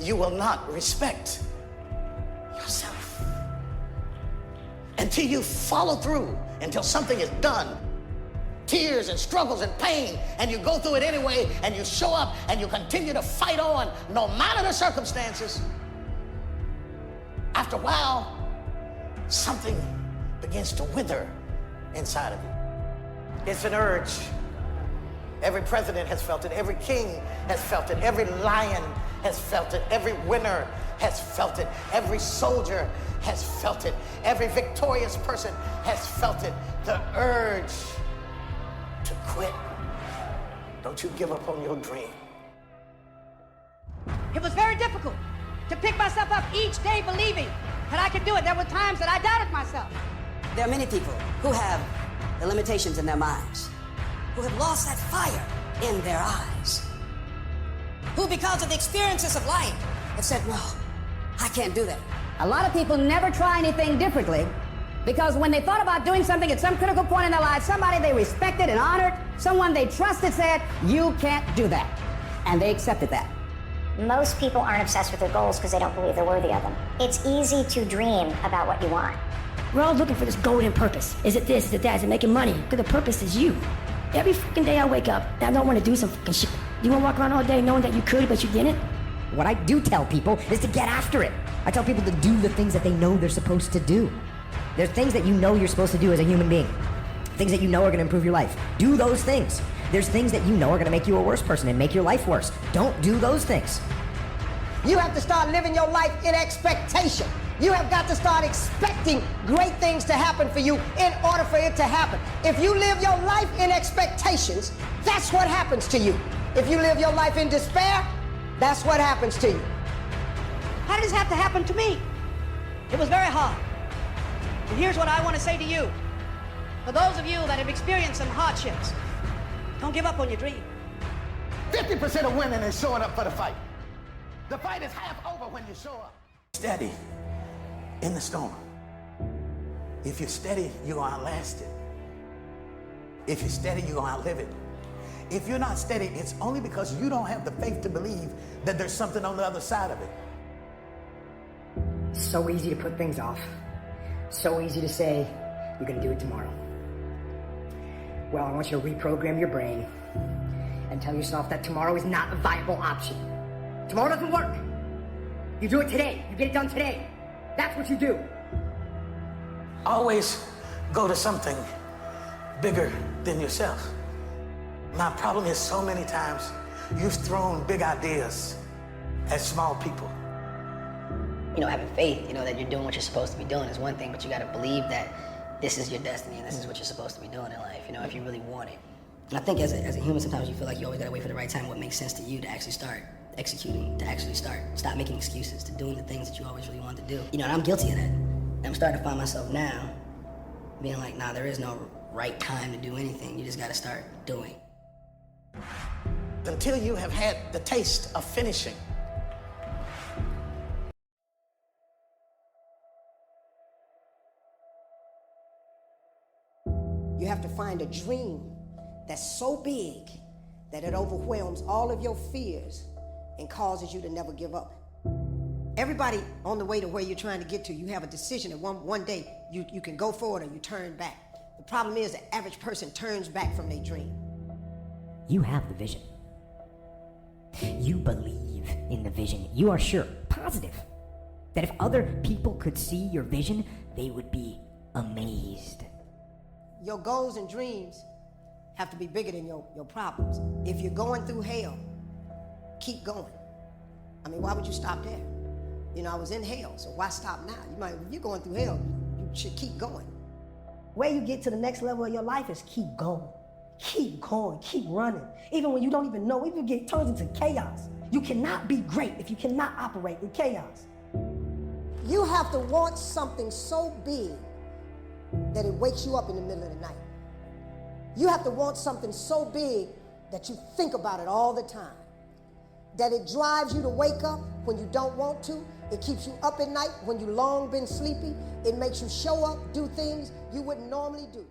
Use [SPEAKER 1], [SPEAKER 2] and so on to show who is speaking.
[SPEAKER 1] you will not respect yourself. Until you follow through, until something is done, tears and struggles and pain, and you go through it anyway, and you show up and you continue to fight on no matter the circumstances. After a while, something begins to wither inside of you. It's an urge. Every president has felt it. Every king has felt it. Every lion has felt it. Every winner has felt it. Every soldier has felt it. Every victorious person has felt it. The urge to quit. Don't you give up on your dream.
[SPEAKER 2] It was very difficult to pick myself up each day believing that I could do it. There were times that I doubted myself.
[SPEAKER 3] There are many people who have the limitations in their minds, who have lost that fire in their eyes, who because of the experiences of life have said, no, I can't do that.
[SPEAKER 4] A lot of people never try anything differently because when they thought about doing something at some critical point in their lives, somebody they respected and honored, someone they trusted said, you can't do that. And they accepted that.
[SPEAKER 5] Most people aren't obsessed with their goals because they don't believe they're worthy of them. It's easy to dream about what you want.
[SPEAKER 6] We're all looking for this golden purpose. Is it this? Is it that? Is it making money? Because the purpose is you. Every fucking day I wake up, I don't want to do some fucking shit. You want to walk around all day knowing that you could, but you didn't?
[SPEAKER 7] What I do tell people is to get after it. I tell people to do the things that they know they're supposed to do. There's things that you know you're supposed to do as a human being. Things that you know are going to improve your life. Do those things. There's things that you know are going to make you a worse person and make your life worse. Don't do those things.
[SPEAKER 8] You have to start living your life in expectation. You have got to start expecting great things to happen for you in order for it to happen. If you live your life in expectations, that's what happens to you. If you live your life in despair, that's what happens to you.
[SPEAKER 2] How did this have to happen to me? It was very hard. And here's what I want to say to you. For those of you that have experienced some hardships, don't give up on your dream.
[SPEAKER 1] 50% of women is showing up for the fight. The fight is half over when you show up. Steady in the storm. If you're steady, you're gonna outlast it. If you're steady, you're gonna outlive it. If you're not steady, it's only because you don't have the faith to believe that there's something on the other side of it.
[SPEAKER 7] So easy to put things off. So easy to say, you're gonna do it tomorrow. Well, I want you to reprogram your brain and tell yourself that tomorrow is not a viable option. Tomorrow doesn't work. You do it today. You get it done today. That's what you do.
[SPEAKER 1] Always go to something bigger than yourself. My problem is so many times you've thrown big ideas at small people.
[SPEAKER 3] You know, having faith, you know, that you're doing what you're supposed to be doing is one thing, but you got to believe that this is your destiny and this is what you're supposed to be doing in life, you know, if you really want it. And I think as a human, sometimes you feel like you always got to wait for the right time, what makes sense to you to actually start executing, to actually stop making excuses, to doing the things that you always really wanted to do. You know, and I'm guilty of that. And I'm starting to find myself now being like, nah, there is no right time to do anything. You just got to start doing.
[SPEAKER 1] Until you have had the taste of finishing.
[SPEAKER 8] You have to find a dream that's so big that it overwhelms all of your fears and causes you to never give up. Everybody on the way to where you're trying to get to, you have a decision that one day you can go forward or you turn back. The problem is the average person turns back from their dream.
[SPEAKER 7] You have the vision. You believe in the vision. You are sure, positive, that if other people could see your vision, they would be amazed.
[SPEAKER 8] Your goals and dreams have to be bigger than your problems. If you're going through hell, keep going. I mean, why would you stop there? You know, I was in hell, so why stop now? If you're going through hell, you should keep going. Where you get to the next level of your life is keep going. Keep going, keep running. Even when you don't even know, even it turns into chaos. You cannot be great if you cannot operate in chaos. You have to want something so big that it wakes you up in the middle of the night. You have to want something so big that you think about it all the time. That it drives you to wake up when you don't want to. It keeps you up at night when you long been sleepy. It makes you show up, do things you wouldn't normally do.